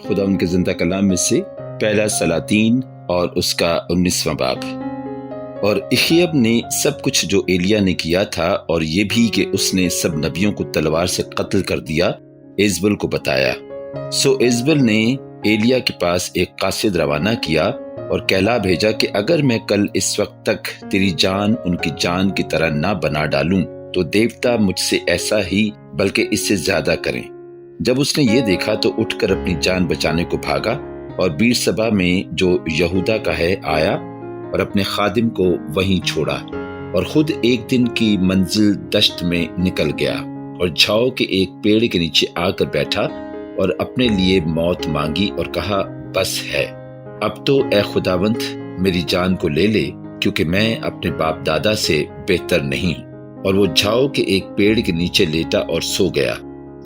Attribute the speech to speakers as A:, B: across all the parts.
A: خدا ان کے زندہ کلام میں سے پہلا سلاطین اور اس کا 19واں باب۔ اور اخیب نے سب کچھ جو ایلیا نے کیا تھا اور یہ بھی کہ اس نے سب نبیوں کو تلوار سے قتل کر دیا ایزبل کو بتایا۔ سو ایزبل نے ایلیا کے پاس ایک قاصد روانہ کیا اور کہلا بھیجا کہ اگر میں کل اس وقت تک تیری جان ان کی جان کی طرح نہ بنا ڈالوں تو دیوتا مجھ سے ایسا ہی بلکہ اس سے زیادہ کریں۔ جب اس نے یہ دیکھا تو اٹھ کر اپنی جان بچانے کو بھاگا اور بیرسبا میں جو یہودا کا ہے آیا اور اپنے خادم کو وہیں چھوڑا اور خود ایک دن کی منزل دشت میں نکل گیا اور جھاؤ کے ایک پیڑ کے نیچے آ کر بیٹھا اور اپنے لیے موت مانگی اور کہا بس ہے، اب تو اے خداوند میری جان کو لے لے، کیونکہ میں اپنے باپ دادا سے بہتر نہیں۔ اور وہ جھاؤ کے ایک پیڑ کے نیچے لیٹا اور سو گیا۔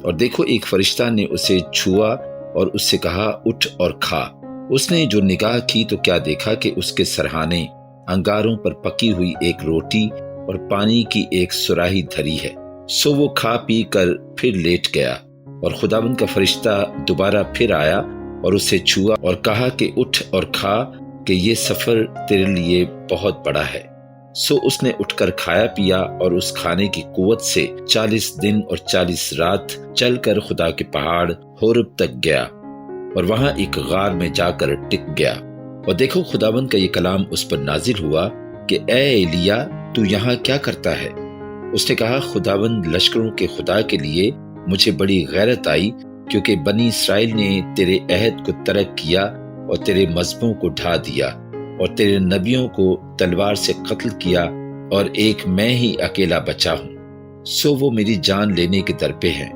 A: اور دیکھو ایک فرشتہ نے اسے چھوا اور اس سے کہا اٹھ اور کھا۔ اس نے جو نگاہ کی تو کیا دیکھا کہ اس کے سرہانے انگاروں پر پکی ہوئی ایک روٹی اور پانی کی ایک سراہی دھری ہے۔ سو وہ کھا پی کر پھر لیٹ گیا۔ اور خداوند کا فرشتہ دوبارہ پھر آیا اور اسے چھوا اور کہا کہ اٹھ اور کھا کہ یہ سفر تیرے لیے بہت بڑا ہے۔ سو اس نے اٹھ کر کھایا پیا اور اس کھانے کی قوت سے 40 دن اور 40 رات چل کر خدا کے پہاڑ ہورب تک گیا اور وہاں ایک غار میں جا کر ٹک گیا۔ اور دیکھو خداوند کا یہ کلام اس پر نازل ہوا کہ اے ایلیا تو یہاں کیا کرتا ہے؟ اس نے کہا خداوند لشکروں کے خدا کے لیے مجھے بڑی غیرت آئی، کیونکہ بنی اسرائیل نے تیرے عہد کو ترک کیا اور تیرے مذہبوں کو ڈھا دیا اور تیرے نبیوں کو تلوار سے قتل کیا اور ایک میں ہی اکیلا بچا ہوں، سو وہ میری جان لینے کے در پہ ہیں۔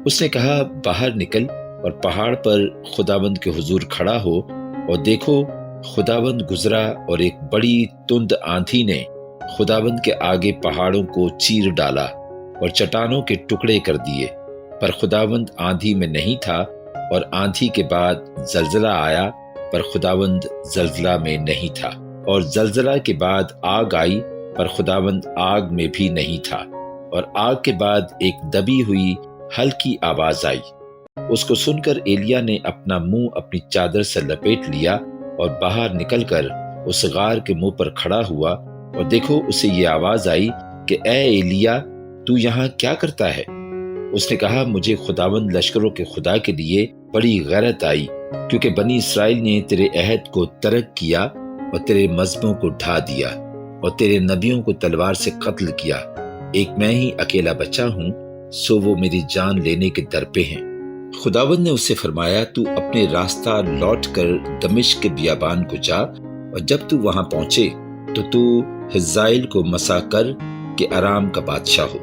A: اس نے کہا باہر نکل اور پہاڑ پر خداوند کے حضور کھڑا ہو، اور دیکھو خداوند گزرا اور ایک بڑی تند آندھی نے خداوند کے آگے پہاڑوں کو چیر ڈالا اور چٹانوں کے ٹکڑے کر دیے، پر خداوند آندھی میں نہیں تھا۔ اور آندھی کے بعد زلزلہ آیا، پر خداوند زلزلہ میں نہیں تھا، اور زلزلہ کے بعد آگ آئی، پر خداوند آگ میں بھی نہیں تھا، اور آگ کے بعد ایک دبی ہوئی ہلکی آواز آئی۔ اس کو سن کر ایلیا نے اپنا منہ اپنی چادر سے لپیٹ لیا اور باہر نکل کر اس غار کے منہ پر کھڑا ہوا، اور دیکھو اسے یہ آواز آئی کہ اے ایلیا تو یہاں کیا کرتا ہے؟ اس نے کہا مجھے خداوند لشکروں کے خدا کے لیے بڑی غیرت آئی، کیونکہ بنی اسرائیل نے تیرے عہد کو ترک کیا اور تیرے مذہبوں کو ڈھا دیا اور تیرے نبیوں کو تلوار سے قتل کیا، ایک میں ہی اکیلا بچا ہوں، سو وہ میری جان لینے کے در پہ ہیں۔ خداوند نے اس سے فرمایا تو اپنے راستہ لوٹ کر دمشق کے بیابان کو جا، اور جب تو وہاں پہنچے تو حزائیل کو مسا کر کہ ارام کا بادشاہ ہو،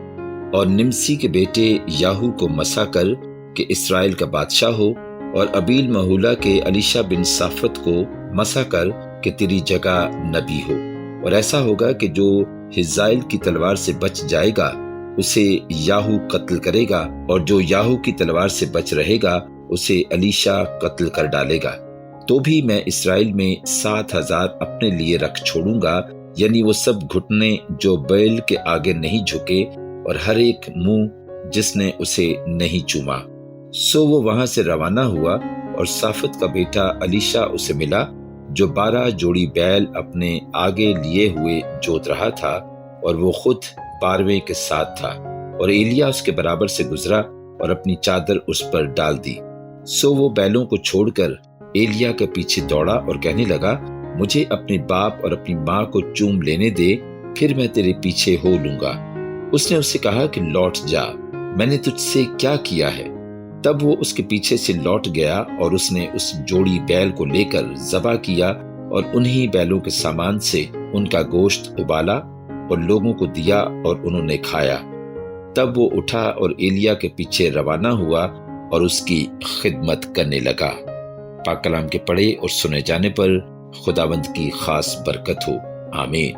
A: اور نمسی کے بیٹے یاہو کو مسا کر کہ اسرائیل کا بادشاہ ہو، اور ابیل محولہ کے الیشا بن صافت کو مسا کر کہ تیری جگہ نبی ہو۔ اور ایسا ہوگا کہ جو حزائیل کی تلوار سے بچ جائے گا اسے یاہو قتل کرے گا، اور جو یاہو کی تلوار سے بچ رہے گا اسے الیشا قتل کر ڈالے گا۔ تو بھی میں اسرائیل میں 7,000 اپنے لیے رکھ چھوڑوں گا، یعنی وہ سب گھٹنے جو بیل کے آگے نہیں جھکے اور ہر ایک منہ جس نے اسے نہیں چوما۔ سو وہ وہاں سے روانہ ہوا، اور صافت کا بیٹا الیشا اسے ملا جو 12 جوڑی بیل اپنے آگے لیے ہوئے جوت رہا تھا، اور وہ خود 12ویں کے ساتھ تھا۔ اور ایلیا اس کے برابر سے گزرا اور اپنی چادر اس پر ڈال دی۔ سو وہ بیلوں کو چھوڑ کر ایلیا کے پیچھے دوڑا اور کہنے لگا مجھے اپنے باپ اور اپنی ماں کو چوم لینے دے، پھر میں تیرے پیچھے ہو لوں گا۔ اس نے اس سے کہا کہ لوٹ جا، میں نے تجھ سے کیا کیا ہے؟ تب وہ اس کے پیچھے سے لوٹ گیا، اور اس نے اس جوڑی بیل کو لے کر ذبح کیا اور انہی بیلوں کے سامان سے ان کا گوشت ابالا اور لوگوں کو دیا اور انہوں نے کھایا۔ تب وہ اٹھا اور ایلیا کے پیچھے روانہ ہوا اور اس کی خدمت کرنے لگا۔ پاک کلام کے پڑھے اور سنے جانے پر خداوند کی خاص برکت ہو، آمین۔